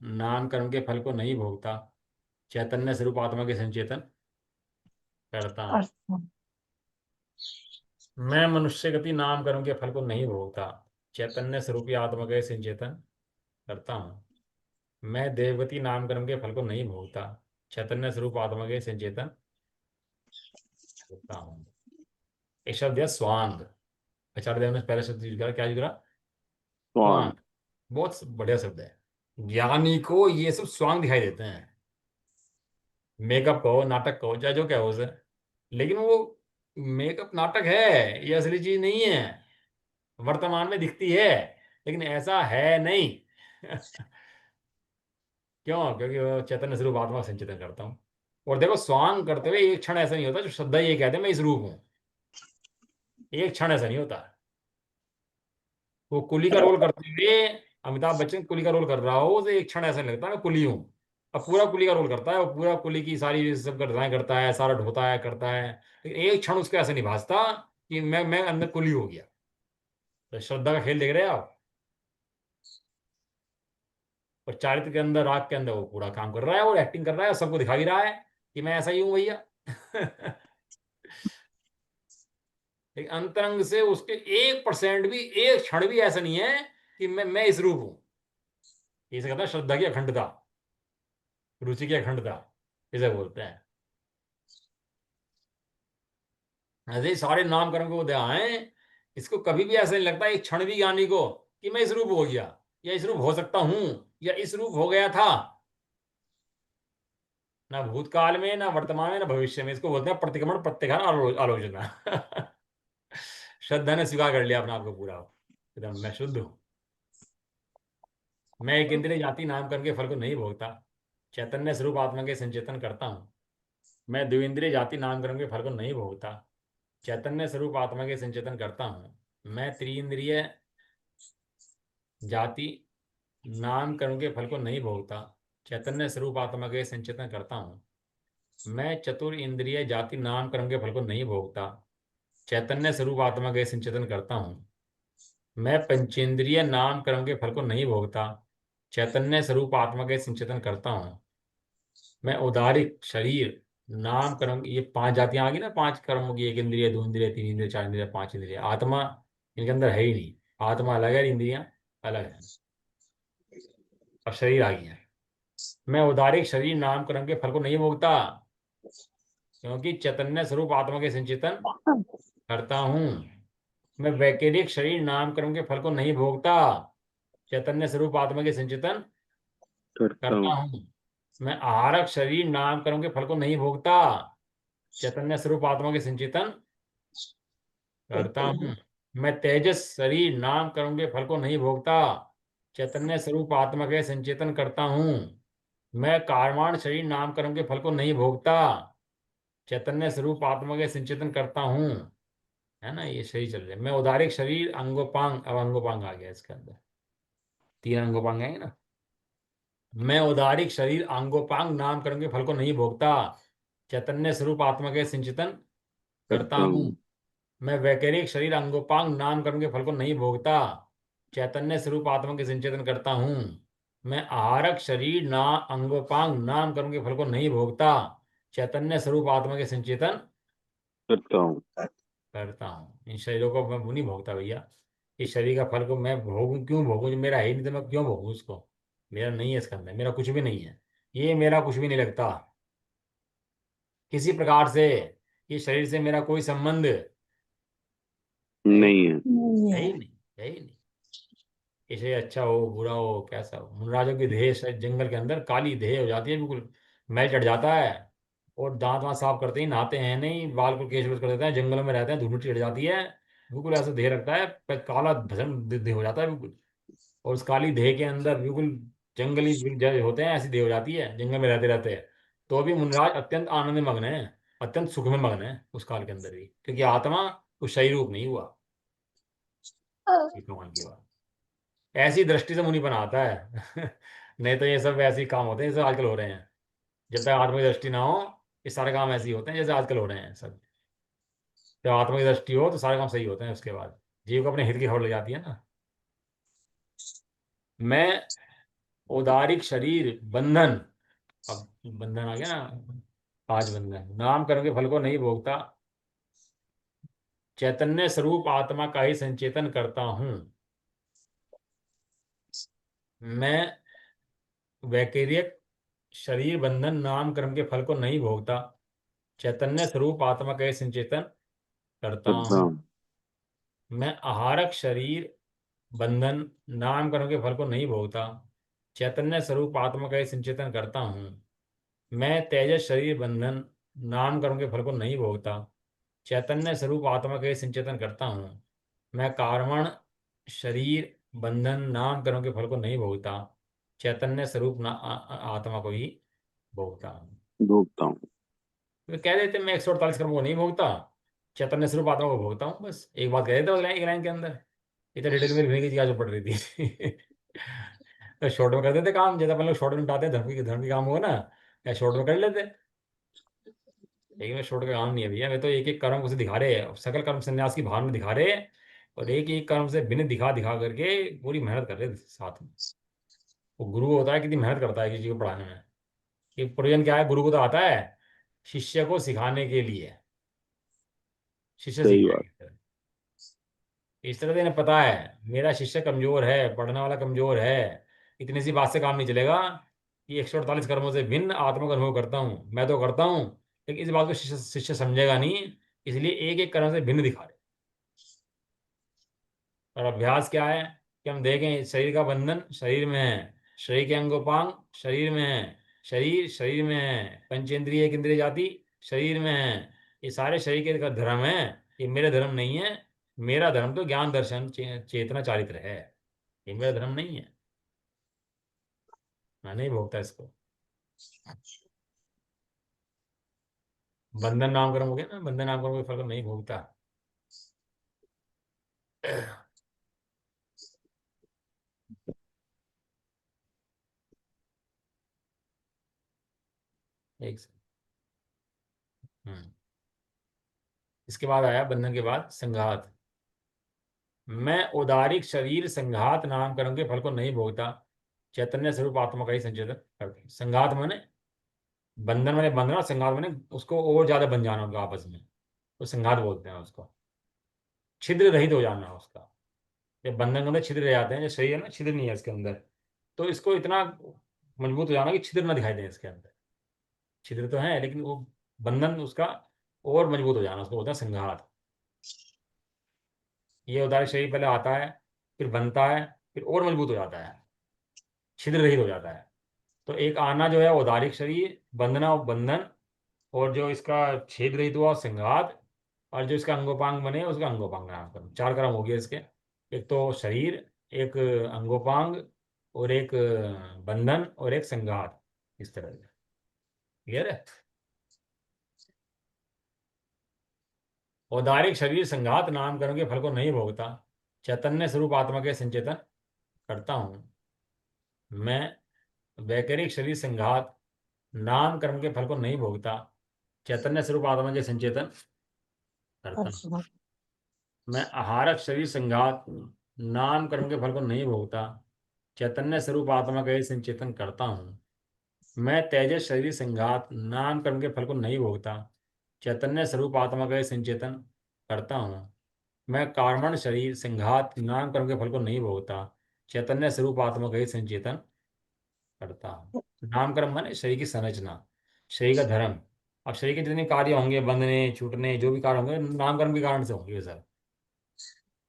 नाम कर्म के फल को नहीं भोगता, चैतन्य स्वरूप आत्मा के संचेतन करता हूँ। अच्छा। मैं मनुष्य गति नाम कर्म के फल को नहीं भोगता, चैतन्य स्वरूपी आत्मा के संचेतन करता हूँ। मैं देवगति नाम कर्म के फल को नहीं भोगता, चैतन्य स्वरूप आत्मा के संचेतन करता हूँ। एक शब्द है स्वांग। आचार्य देव ने पहले शब्द यूज करा, क्या यूज करा? स्वांग। स्वांग। बहुत बढ़िया शब्द है। ज्ञानी को ये सब स्वांग दिखाई देते हैं। मेकअप कहो, नाटक कहो, चाहे जो क्या हो उसे, लेकिन वो मेकअप नाटक है, ये असली चीज नहीं है। वर्तमान में दिखती है, लेकिन ऐसा है नहीं। क्यों? क्योंकि वो चैतन्य स्वरूप आत्मा संचितन करता हूँ। और देखो, स्वांग करते हुए एक क्षण ऐसा नहीं होता जो श्रद्धा ये कहते हैं मैं इस रूप हूँ। एक क्षण ऐसा नहीं होता। वो कुली का रोल करते हुए, अमिताभ बच्चन कुली का रोल कर रहा हो, तो एक क्षण ऐसा नहीं लगता मैं कुली हूँ। अब पूरा कुली का रोल करता है, वो पूरा कुली की सारी सब घटनाएं करता है, सारा ढोता है, करता है, लेकिन एक क्षण उसको ऐसा नहीं भासता कि मैं अंदर कुली हो गया। तो श्रद्धा का खेल देख रहे हैं आप। और चारित्र के अंदर, राग के अंदर वो पूरा काम कर रहा है और एक्टिंग कर रहा है और सबको दिखा भी रहा है कि मैं ऐसा ही हूँ भैया। लेकिन अंतरंग से उसके 1% भी, एक क्षण भी ऐसा नहीं है कि मैं इस रूप हूं। इसे कहता है श्रद्धा की अखंडता, रुचि की अखंडता, इसे बोलते हैं। ऐसे ही सारे नामकरण को ध्यान, इसको कभी भी ऐसा नहीं लगता एक क्षण भी ज्ञानी को कि मैं इस रूप हो गया, या इस रूप हो सकता हूं, या इस रूप हो गया था। ना भूतकाल में, ना वर्तमान में, ना भविष्य में। इसको बोलते हैं प्रतिक्रमण, प्रत्याख्यान, आलोचना। श्रद्धा ने स्वीकार कर लिया अपने आप को पूरा, एकदम मैं शुद्ध हूं। मैं एक इंद्रिय जाति नामकरण के फल को नहीं भोगता, चैतन्य स्वरूप आत्मा के संचेतन करता हूँ। मैं द्विंद्रिय जाति नामकरण के फल को नहीं भोगता, चैतन्य स्वरूप आत्मा के संचेतन करता हूँ। मैं त्रिइंद्रिय जाति नामकरण के फल को नहीं भोगता, चैतन्य स्वरूप आत्मा के संचेतन करता हूँ। मैं चतुर इंद्रिय जाति नामकरण के फल को नहीं भोगता, चैतन्य स्वरूप आत्मा के संचेतन करता हूँ। मैं पंचेंद्रिय नामकरण के फल को नहीं भोगता, चैतन्य स्वरूप आत्मा के संचेतन करता हूँ। मैं उदारिक शरीर नाम कर्म, ये 5 जातियां आ गई ना, 5 कर्मों की, एक इंद्रिय, दो इंद्रिय, तीन इंद्रिय, चार इंद्रिय, 5 इंद्रिय। आत्मा इनके अंदर है ही नहीं। आत्मा अलग है, इंद्रियां अलग है। अब शरीर आ गई है। मैं उदारिक शरीर नाम कर्म के फल को नहीं भोगता, क्योंकि चैतन्य स्वरूप आत्मा के संचेतन करता हूँ। मैं वैकेरिक शरीर नाम कर्म के फल को नहीं भोगता, चैतन्य स्वरूप आत्मा के संचेतन करता करता हूँ। हूँ। मैं आहारक शरीर नाम कर्म के फल को नहीं भोगता, चैतन्य स्वरूप आत्मा के संचेतन करता हूँ। मैं तेजस शरीर नाम कर्म के फल को नहीं भोगता, चैतन्य स्वरूप आत्मा के संचेतन करता हूँ। मैं कार्माण शरीर नाम कर्म के फल को नहीं भोगता, चैतन्य स्वरूप आत्मा के संचेतन करता हूँ। है ना, ये सही चल रहा है। मैं उदारिक शरीर अंगोपांग, अब अंगोपांग आ गया इसके अंदर, 3 अंगोपांग आएंगे ना। मैं उदारिक शरीर अंगोपांग नाम कर्म के फल को नहीं भोगता, चैतन्य स्वरूप आत्मा के संचितन करता करता हूँ। हूँ। मैं वैकेरिक शरीर अंगोपांग नाम कर्म के फल को नहीं भोगता, चैतन्य स्वरूप आत्मा के संचेतन करता हूँ। मैं आहारक शरीर ना अंगोपांग नाम कर्म के फल को नहीं भोगता, चैतन्य स्वरूप आत्मा के संचेतन करता हूँ। करता हूँ। इन शरीरों को मैं नहीं भोगता भैया। इस शरीर का फल को मैं भोगूं, क्यों भोगूं? जो मेरा है ही नहीं तो मैं क्यों भोगूं उसको? मेरा नहीं है इसके अंदर, मेरा कुछ भी नहीं है। ये मेरा कुछ भी नहीं लगता किसी प्रकार से। ये शरीर से मेरा कोई संबंध है ही नहीं है। है ही नहीं, है ही नहीं। इसे अच्छा हो, बुरा हो, कैसा हो, मुनराजों की देह शायद जंगल के अंदर काली देह हो जाती है, बिल्कुल मैल चढ़ जाता है। और दांत वांत साफ करते ही, नहाते हैं नहीं, बाल को केश वेश कर देते हैं, जंगलों में रहते हैं, धूल मिट्टी चढ़ जाती है, बिल्कुल ऐसा देह रखता है, काला भस्म देह हो जाता है बिल्कुल। और उस काली देह के अंदर बिल्कुल जंगली जो होते हैं, ऐसी देह हो जाती है जंगल में रहते रहते हैं। तो भी मुनराज अत्यंत आनंद में मग्न है, अत्यंत सुख में मग्न है उस काल के अंदर भी, क्योंकि आत्मा उस शरीर रूप नहीं हुआ। ये कमाल की बात। ऐसी दृष्टि से मुनि बनाता है। नहीं तो ये सब वैसे ही काम होते हैं जैसे आजकल हो रहे हैं। जब तक आत्मा की दृष्टि ना हो, ये सारे काम ऐसे ही होते हैं जैसे आजकल हो रहे हैं सब। जब आत्मा की दृष्टि हो तो सारे काम सही होते हैं, उसके बाद जीव को अपने हित की खबर लग जाती है ना। मैं उदारिक शरीर बंधन, अब बंधन आ गया ना, 5 बंधन नाम कर्म के फल को नहीं भोगता, चैतन्य स्वरूप आत्मा का ही संचेतन करता हूं। मैं वैकेरिक शरीर बंधन नाम कर्म के फल को नहीं भोगता। चैतन्य स्वरूप आत्मा का ही संचेतन करता करता हूं। हूँ। मैं आहारक शरीर बंधन नाम कर्म के फल को नहीं भोगता। चैतन्य स्वरूप आत्मा का ही संचेतन करता हूं। मैं तेजस शरीर बंधन नाम कर्म के फल को नहीं भोगता। चैतन्य स्वरूप आत्मा का ही संचेतन करता हूं। मैं कार्मण शरीर बंधन नाम कर्म के फल को नहीं भोगता। चैतन्य स्वरूप आत्मा को ही भोगता हूं। भोगता हूँ। तो कह देते मैं 148 कर्म को नहीं भोगता, चैतन्य स्वरूप आत्मा को भोगता हूँ, बस एक बात कह देते हो एक लाइन के अंदर। इतना डिटेल में लिखने की क्या जो पड़ रही थी। तो शॉर्ट में कर देते काम, जैसे अपन लोग शॉर्ट में निपटाते हैं, धर्म की काम होगा ना, या शॉर्ट में कर लेते। लेकिन मैं शॉर्ट का काम नहीं है भैया, मैं तो एक एक कर्म उसे दिखा रहे हैं, सकल कर्म संन्यास की भावना में दिखा रहे हैं, और एक एक कर्म से भिन्न दिखा दिखा करके पूरी मेहनत कर रहे हैं साथ में। वो गुरु होता है कितनी मेहनत करता है किसी को पढ़ाने में। ये प्रयोजन क्या है, गुरु को तो आता है शिष्य को सिखाने के लिए, शिष्य सीख सही बात। जाएगा। इस तरह से इन्हें पता है मेरा शिष्य कमजोर है, पढ़ने वाला कमजोर है, इतनी सी बात से काम नहीं चलेगा कि 148 कर्मों से भिन्न आत्मा का अनुभव करता हूँ, मैं तो करता हूँ, लेकिन इस बात को शिष्य शिष्य समझेगा नहीं, इसलिए एक एक कर्म से भिन्न दिखा रहे। और अभ्यास क्या है कि हम देखें शरीर का बंधन शरीर में है, शरीर के अंगोपांग शरीर में है, शरीर शरीर में है, पंचेंद्रिय एक इंद्रिय जाति शरीर में है, ये सारे शरीर के का धर्म है, ये मेरे धर्म नहीं है। मेरा धर्म तो ज्ञान दर्शन चेतना चारित्र है, ये मेरा धर्म नहीं है। मैं नहीं भोगता इसको। बंधन नाम कर्म हो गया ना, बंधन नाम कर्म के फल को नहीं भोगता। एक हम्म इसके बाद आया बंधन के बाद संघात। मैं उदारिक शरीर संघात नाम कर्म के फल को नहीं भोगता। चैतन्य स्वरूप आत्मा का ही संचेतन करते हैं। संघात माने बंधन, माने बंधना, संघात माने उसको और ज्यादा बन जाना उनका आपस में, तो संघात बोलते हैं उसको। छिद्र रहित हो जाना उसका। ये बंधन के अंदर छिद्र रह जाते हैं, जो शरीर है ना छिद्र नहीं है इसके अंदर, तो इसको इतना मजबूत हो जाना कि छिद्र ना दिखाई दे इसके अंदर। छिद्र तो है लेकिन वो बंधन उसका और मजबूत हो जाना, उसको बोलते हैं संघात। ये उदार शरीर पहले आता है, फिर बनता है, फिर और मजबूत हो जाता है, छिद्र रहित हो जाता है। तो एक आना जो है उदारिक शरीर, बंधना और बंधन, और जो इसका छेद रहित हुआ संघात, और जो इसका अंगोपांग बने उसका अंगोपांग नामकरण। चार कर्म हो गए इसके, एक तो शरीर, एक अंगोपांग, और एक बंधन, और एक संघात। इस तरह से क्लियर है। औदारिक शरीर संघात नामकरण के फल को नहीं भोगता। चैतन्य स्वरूप आत्मा के संचेतन करता हूँ। मैं वैकरिक शरीर संघात नाम कर्म के फल को नहीं भोगता। चैतन्य स्वरूप आत्मा के संचेतन करता हूँ। अच्छा। मैं आहारक शरीर संघात नाम कर्म के फल को नहीं भोगता। चैतन्य स्वरूप आत्मा का ही संचेतन करता हूँ। मैं तेजस शरीर संघात नाम कर्म के फल को नहीं भोगता। चैतन्य स्वरूप आत्मा का ही संचेतन करता हूँ। मैं कार्मण शरीर संघात नाम कर्म के फल को नहीं भोगता। चैतन्य स्वरूप आत्मा का ही संचेतन करता हूँ। नाम कर्म माने शरीर की संरचना, शरीर का धर्म। अब शरीर के जितने कार्य होंगे, बंधने छूटने जो भी कार्य होंगे, नाम कर्म के कारण से होंगे ये सब।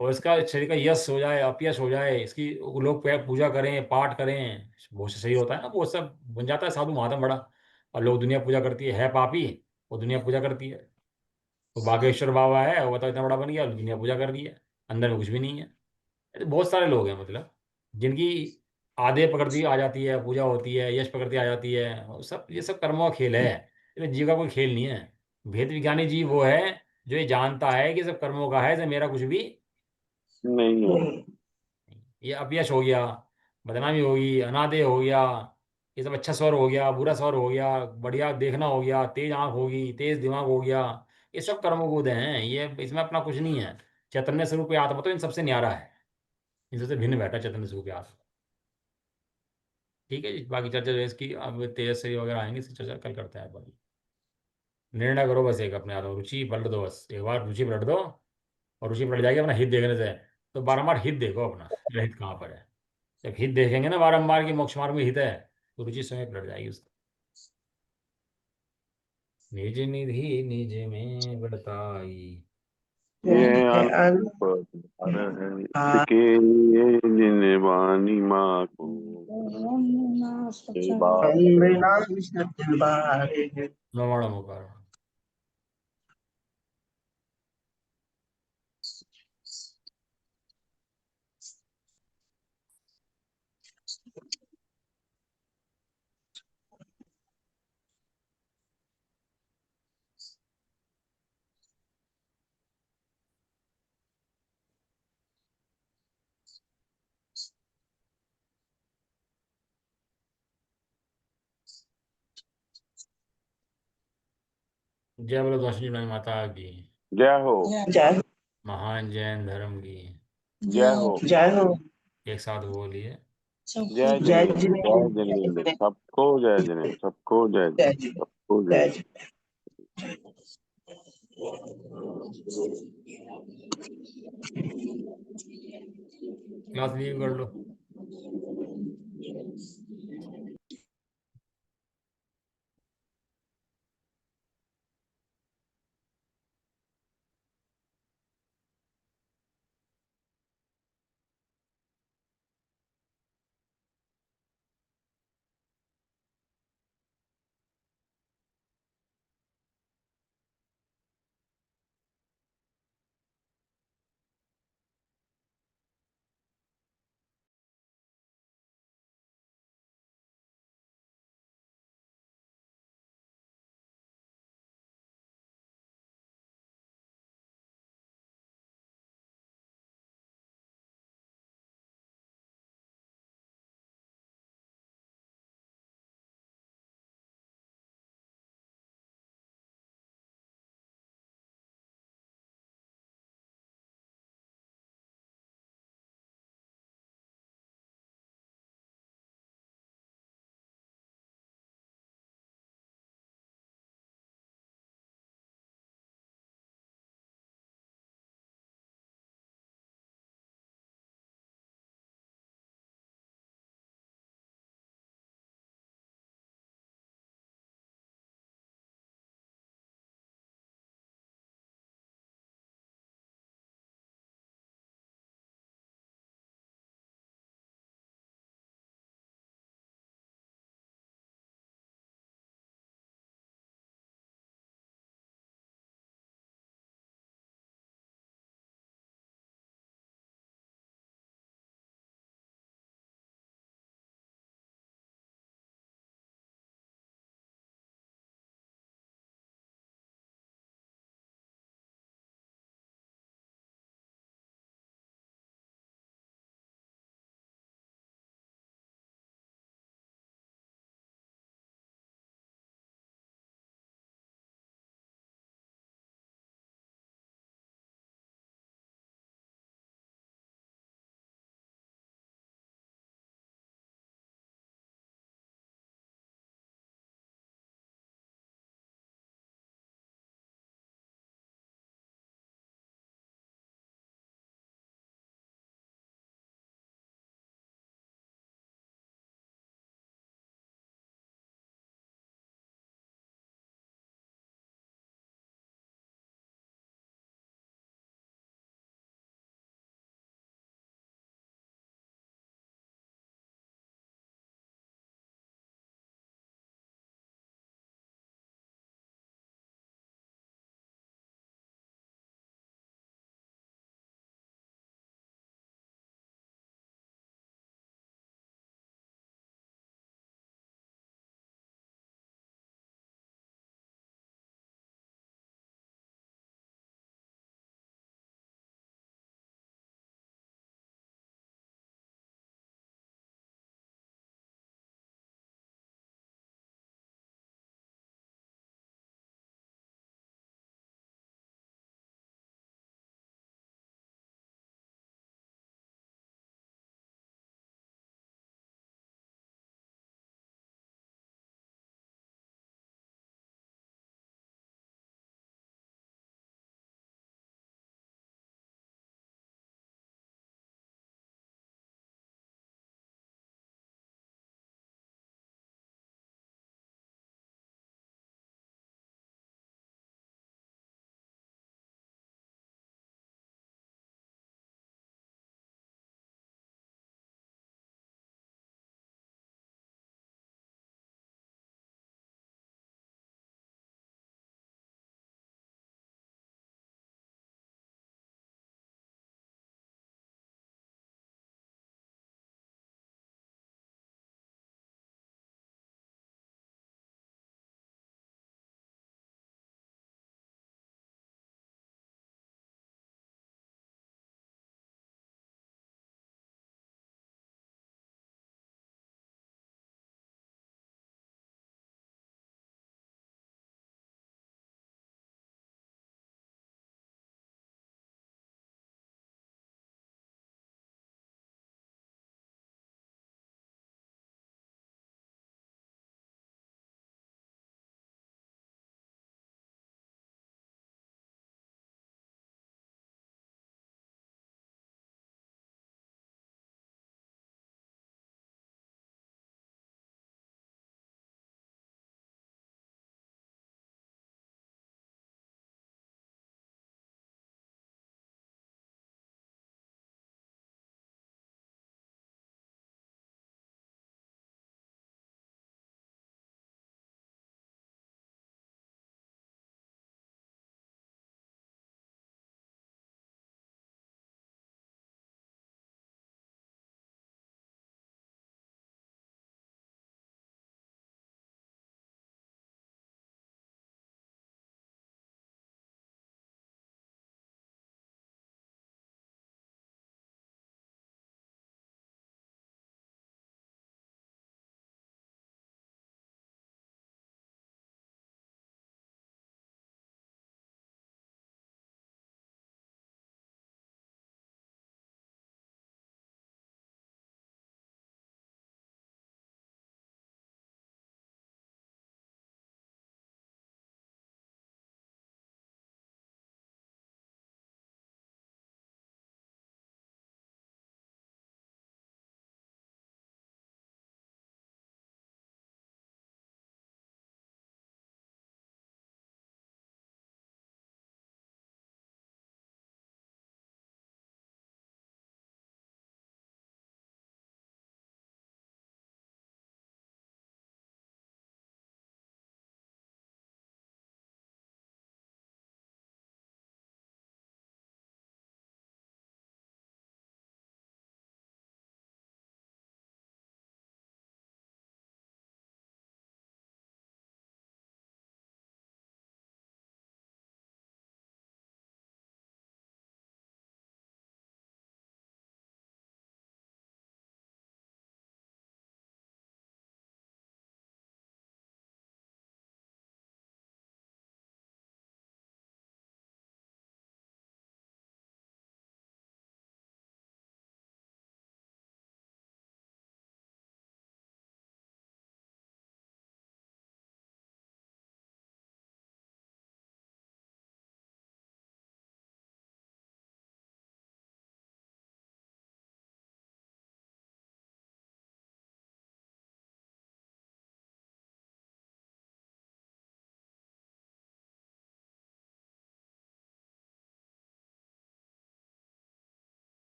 और इसका शरीर का यश हो जाए अपयश हो जाए, इसकी लोग पूजा करें पाठ करें, बहुत से शरीर होता है ना, वो सब बन जाता है साधु महात्मा बड़ा, और लोग दुनिया पूजा करती है पापी, वो दुनिया पूजा करती है। तो बागेश्वर बाबा है वो तो इतना बड़ा बन गया, दुनिया पूजा कर दी है, अंदर में कुछ भी नहीं है। ऐसे बहुत सारे लोग हैं मतलब, जिनकी आधे प्रकृति आ जाती है, पूजा होती है, यश प्रकृति आ जाती है, और सब ये सब कर्मों का खेल है, इसमें जीव का कोई खेल नहीं है। भेद विज्ञानी जीव वो है जो ये जानता है कि सब कर्मों का है, इसमें मेरा कुछ भी नहीं है। नहीं। ये अपयश हो गया, बदनामी होगी, अनादय हो गया, ये सब अच्छा स्वर हो गया, बुरा स्वर हो गया, बढ़िया देखना हो गया, तेज आंख होगी, तेज दिमाग हो गया, ये सब कर्मबोध हैं, ये इसमें अपना कुछ नहीं है। चैतन्य स्वरूप आत्मा तो इन सबसे न्यारा है, इन सबसे भिन्न बैठा है चैतन्य स्वरूप आत्मा। ठीक है जी, बाकी चर्चा जो है इसकी अब तेजस्वी वगैरह आएंगे, इसकी चर्चा कल करते हैं। निर्णय करो बस एक अपने आप, रुचि पलट दो, बस एक बार रुचि पलट दो, और रुचि पड़ जाएगी अपना हित देखने से, तो बारंबार हित देखो अपना, मेरा हित कहाँ पर है। जब हित देखेंगे ना बारंबार की मोक्ष मार्ग में हित है, तो रुचि स्वयं पलट जाएगी उसको। निज निधि निज में बड़ताई। ये है अनपढ़ है इसके लिए जिन वाणी माँ को के बाद नवाड़ा मुकार। जय बोलो दर्शन माता की। जय हो जय महान जैन धर्म की। जय हो जय हो। एक साथ बोलिए। जय जय जिनेन्द्र जय जिनेन्द्र जय जिनेन्द्र जिनेन्द्र सबको जय जिनेन्द्र सबको जय जय जिनेन्द्र जिनेन्द्र सबको जय जय क्लास लीव कर लो।